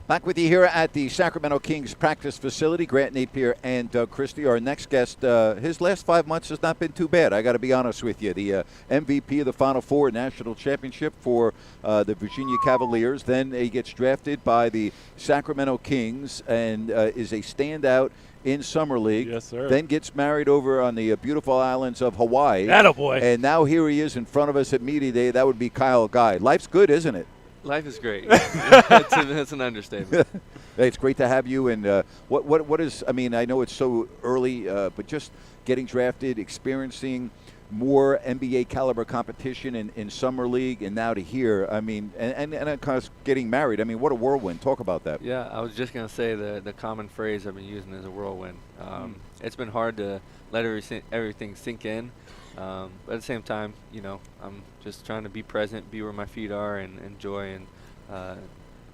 Back with you here at the Sacramento Kings practice facility. Grant Napier and Doug Christie. Our next guest, his last 5 months has not been too bad. I got to be honest with you. The MVP of the Final Four national championship for the Virginia Cavaliers. Then he gets drafted by the Sacramento Kings and is a standout in Summer League. Yes, sir. Then gets married over on the beautiful islands of Hawaii. Attaboy. And now here he is in front of us at Media Day. That would be Kyle Guy. Life's good, isn't it? Life is great. It's an understatement. Hey, it's great to have you. And what is? I mean, I know it's so early, but just getting drafted, experiencing more NBA caliber competition in summer league, and now to here. I mean, and of course getting married. I mean, what a whirlwind! Talk about that. Yeah, I was just gonna say the common phrase I've been using is a whirlwind. It's been hard to let everything sink in. But at the same time, you know, I'm just trying to be present, be where my feet are, and enjoy and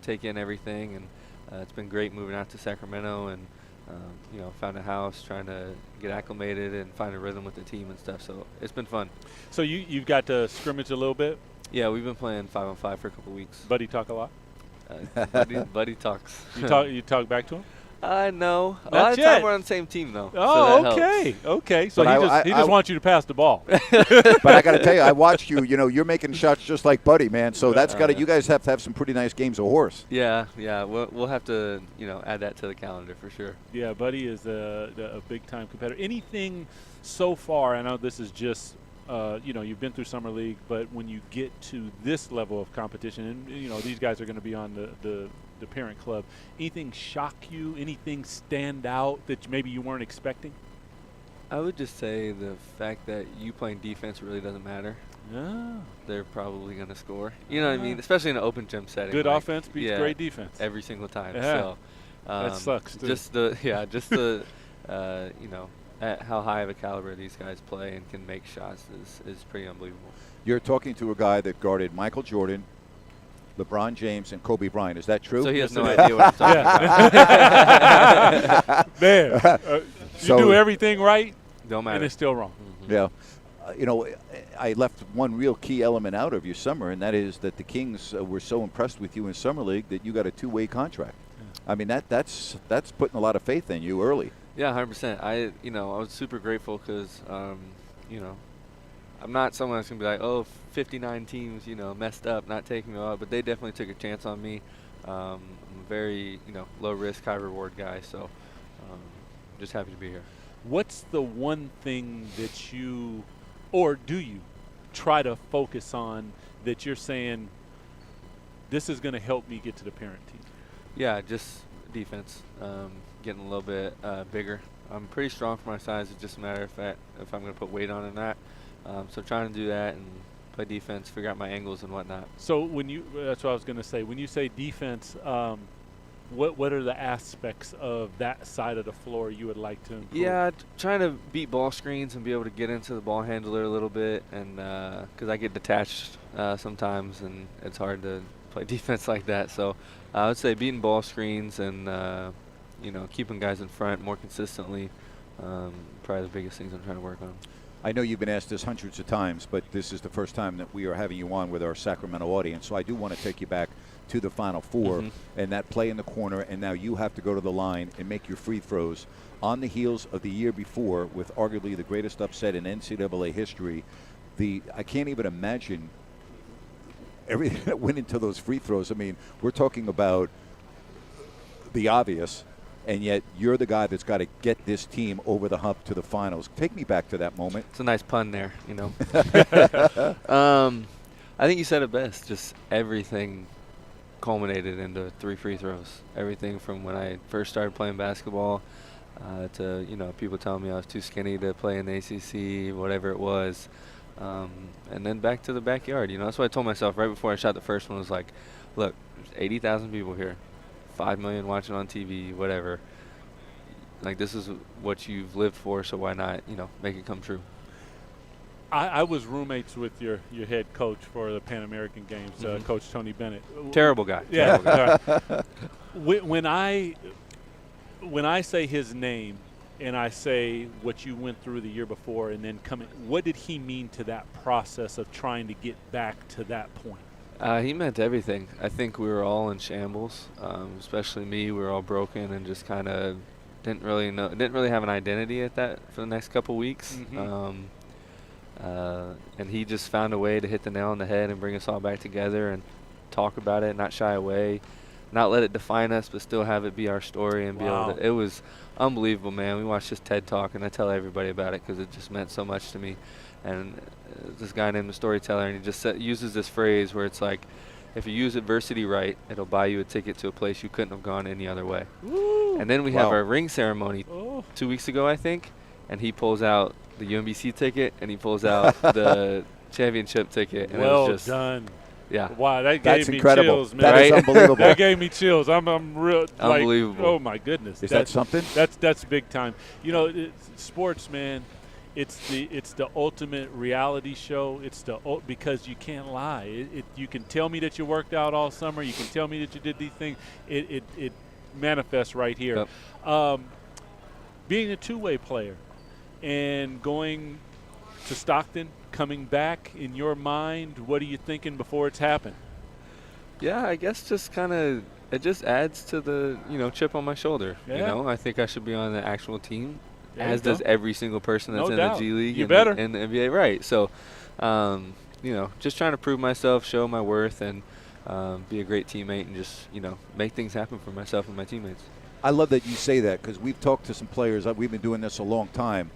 take in everything. And it's been great moving out to Sacramento and, you know, found a house, trying to get acclimated and find a rhythm with the team and stuff. So it's been fun. So you've got to scrimmage a little bit? Yeah, we've been playing 5-on-5 for a couple weeks. Buddy talk a lot? Buddy talks. You talk back to him? No. A Not lot of yet. time we're on the same team, though. Oh, so okay. Okay. So But he just wants you to pass the ball. But I got to tell you, I watched you. You know, you're making shots just like Buddy, man. So that's got to. You guys have to have some pretty nice games of horse. Yeah. We'll have to, you know, add that to the calendar for sure. Yeah, Buddy is a big-time competitor. Anything so far, I know this is just, you know, you've been through Summer League, but when you get to this level of competition, and, you know, these guys are going to be on the parent club, anything shock you? Anything stand out that maybe you weren't expecting? I would just say the fact that you playing defense really doesn't matter. Yeah. They're probably going to score. You know what I mean? Especially in an open gym setting. Good like, offense beats great defense. Every single time. Yeah. So, that sucks, too. Just the you know, at how high of a caliber these guys play and can make shots is pretty unbelievable. You're talking to a guy that guarded Michael Jordan, LeBron James, and Kobe Bryant. Is that true? So he has no idea what I'm talking about. Man, you do everything right, Don't matter. and it's still wrong. Mm-hmm. Yeah. You know, I left one real key element out of your summer, and that is that the Kings were so impressed with you in Summer League that you got a two-way contract. I mean, that's putting a lot of faith in you early. Yeah, 100%. I was super grateful because, you know, I'm not someone that's going to be like, oh, 59 teams, you know, messed up, not taking me out. But they definitely took a chance on me. I'm a very, you know, low-risk, high-reward guy. So just happy to be here. What's the one thing that you, or do you, try to focus on that you're saying, this is going to help me get to the parent team? Yeah, just defense, getting a little bit bigger. I'm pretty strong for my size. It's just a matter of fact if I'm going to put weight on or not. So trying to do that and play defense, figure out my angles and whatnot. So that's what I was going to say. When you say defense, what are the aspects of that side of the floor you would like to improve? Yeah, trying to beat ball screens and be able to get into the ball handler a little bit, and because I get detached sometimes and it's hard to play defense like that. So I would say beating ball screens and you know, keeping guys in front more consistently, probably the biggest things I'm trying to work on. I know you've been asked this hundreds of times, but this is the first time that we are having you on with our Sacramento audience. So I do want to take you back to the Final Four and that play in the corner, and now you have to go to the line and make your free throws on the heels of the year before with arguably the greatest upset in NCAA history. I can't even imagine everything that went into those free throws. I mean, we're talking about the obvious, and yet you're the guy that's got to get this team over the hump to the finals. Take me back to that moment. It's a nice pun there, you know. I think you said it best. Just everything culminated into 3 free throws. Everything from when I first started playing basketball to, you know, people telling me I was too skinny to play in the ACC, whatever it was. And then back to the backyard. You know, that's what I told myself right before I shot the first one. Was like, look, there's 80,000 people here, 5 million watching on TV, whatever. Like, this is what you've lived for, so why not, you know, make it come true? I was roommates with your head coach for the Pan American Games, Coach Tony Bennett. Terrible guy. Yeah. Terrible guy. When I say his name and I say what you went through the year before and then coming, what did he mean to that process of trying to get back to that point? He meant everything. I think we were all in shambles, especially me. We were all broken and just kind of didn't really have an identity at that for the next couple weeks. And he just found a way to hit the nail on the head and bring us all back together and talk about it, not shy away, not let it define us, but still have it be our story and be able to. It was unbelievable, man. We watched this TED Talk, and I tell everybody about it because it just meant so much to me. And this guy named The Storyteller, and he just uses this phrase where it's like, if you use adversity right, it'll buy you a ticket to a place you couldn't have gone any other way. Woo. And then we have our ring ceremony 2 weeks ago, I think, and he pulls out the UMBC ticket and he pulls out the championship ticket. And well it was just done. Yeah. Wow, that That's gave me incredible. chills, man. That is unbelievable. That gave me chills. I'm real like, Unbelievable. oh my goodness. Is that something? That's big time. You know, sports, man. It's the ultimate reality show. Because you can't lie. You can tell me that you worked out all summer. You can tell me that you did these things. It manifests right here. Yep. Being a two-way player and going to Stockton, coming back, in your mind, what are you thinking before it's happened? Yeah, I guess just kind of it just adds to the chip on my shoulder. Yeah. I think I should be on the actual team. There As you go. does every single person that's No in doubt. the G League You and better. in the NBA, right? So, just trying to prove myself, show my worth, and be a great teammate, and just make things happen for myself and my teammates. I love that you say that because we've talked to some players. We've been doing this a long time,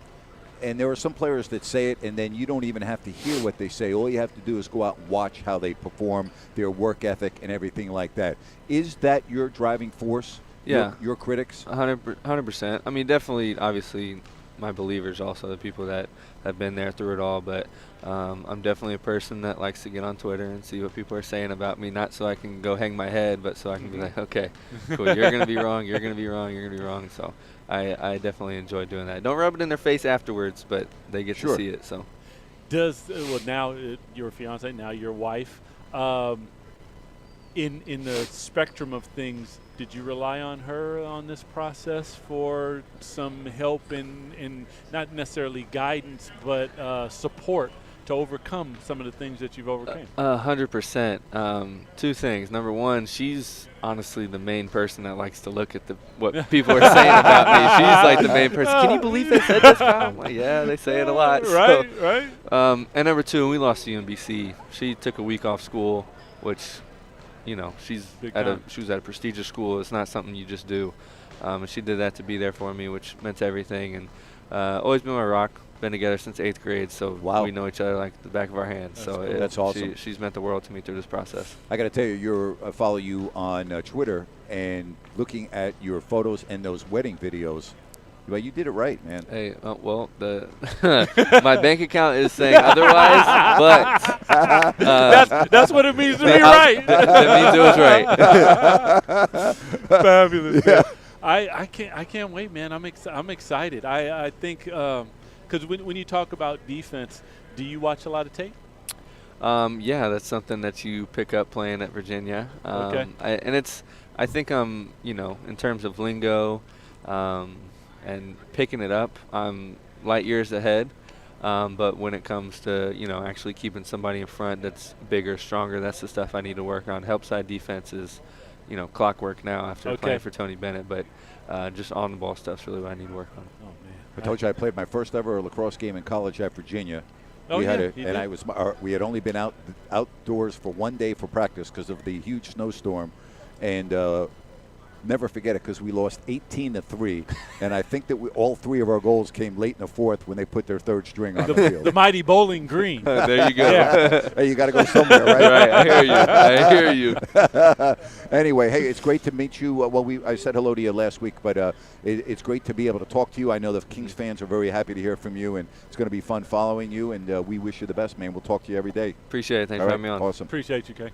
and there are some players that say it, and then you don't even have to hear what they say. All you have to do is go out and watch how they perform, their work ethic, and everything like that. Is that your driving force? Yeah. Your critics? 100%. I mean, definitely, obviously, my believers also, the people that have been there through it all. But I'm definitely a person that likes to get on Twitter and see what people are saying about me, not so I can go hang my head, but so I can be like, okay, cool, you're going to be wrong, you're going to be wrong, you're going to be wrong. So I definitely enjoy doing that. Don't rub it in their face afterwards, but they get to see it. So Now your fiance, now your wife, in the spectrum of things, did you rely on her on this process for some help in not necessarily guidance, but support to overcome some of the things that you've overcome? 100%. Two things. Number one, she's honestly the main person that likes to look at what people are saying about me. She's like the main person. Can you believe they said this? I'm like, yeah, they say it a lot. Right. And number two, when we lost to UMBC, she took a week off school, which she was at a prestigious school. It's not something you just do. And she did that to be there for me, which meant everything. And always been my rock. Been together since 8th grade, so we know each other like the back of our hands. That's awesome. She's meant the world to me through this process. I got to tell you, I follow you on Twitter, and looking at your photos and those wedding videos, well, you did it right, man. Hey, my bank account is saying otherwise, but that's what it means to be right. It means it was right. Fabulous. Yeah. I can't wait, man. I'm excited. I think because when you talk about defense, do you watch a lot of tape? Yeah, that's something that you pick up playing at Virginia. Okay. I think I'm in terms of lingo. And picking it up, I'm light years ahead. But when it comes to, actually keeping somebody in front that's bigger, stronger, that's the stuff I need to work on. Help side defense is, clockwork now after playing for Tony Bennett. But just on-the-ball stuff's really what I need to work on. Oh, man. I told you I played my first ever lacrosse game in college at Virginia. Oh, we had only been outdoors for one day for practice because of the huge snowstorm. And never forget it because we lost 18-3, and I think that all three of our goals came late in the fourth when they put their third string on the field. The mighty Bowling Green. There you go. Yeah. Hey, you got to go somewhere, right? Right, I hear you. Anyway, hey, it's great to meet you. I said hello to you last week, but it's great to be able to talk to you. I know the Kings fans are very happy to hear from you, and it's going to be fun following you, and we wish you the best, man. We'll talk to you every day. Appreciate it. Thanks for having me on. Awesome. Appreciate you, Kay.